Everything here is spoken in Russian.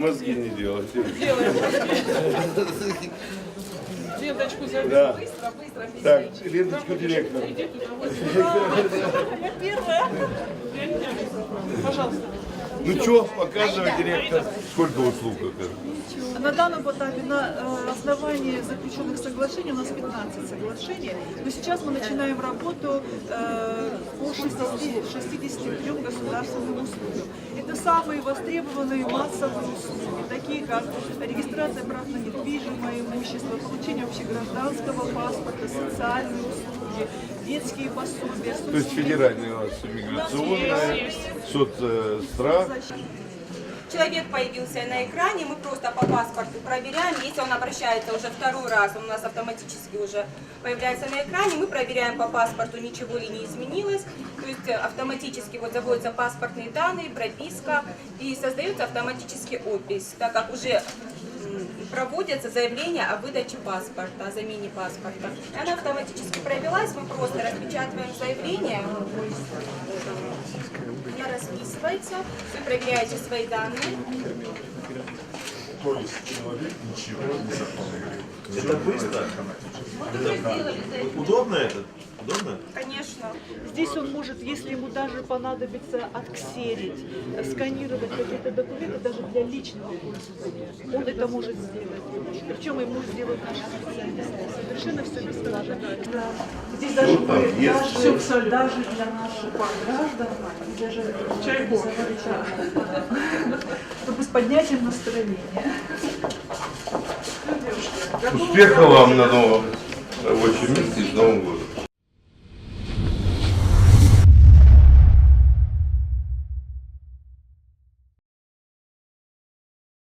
Мозги не делайте. Делаем. Ленточку заберем. Да. Быстро. Так, ленточку директора. Иди туда, вот. Я первая. Пожалуйста. Ну что, показывай, директор. Сколько услуг это? На данном этапе на основании заключенных соглашений у нас 15 соглашений, но сейчас мы начинаем работу по 63 государственным услугам. Это самые востребованные массовые услуги, такие как регистрация прав на недвижимое имущество, получение общегражданского паспорта, социальные услуги, детские пособия. То есть федеральная у нас миграционная, соцстрах. Человек появился на экране, мы просто по паспорту проверяем, если он обращается уже второй раз, он у нас автоматически уже появляется на экране, мы проверяем по паспорту, ничего ли не изменилось, то есть автоматически вот заводятся паспортные данные, прописка и создается автоматически опись, так как уже проводятся заявления о выдаче паспорта, о замене паспорта. Она автоматически провелась, мы просто распечатываем заявление, она расписывается, вы проверяете свои данные. То есть человек ничего не заполняет. Это быстро. Вот уже сделали заявление. Удобно это? Удобно? Конечно. Здесь он может, если ему даже понадобится отксерить, сканировать какие-то документы, даже для личного пользования, он это может сделать. Причем ему сделают наши специалисты. Совершенно все бесплатно. Здесь даже, даже для наших граждан, даже Чайку. чтобы с поднятием настроения. Успехов вам на новом рабочем месте и с Новым годом.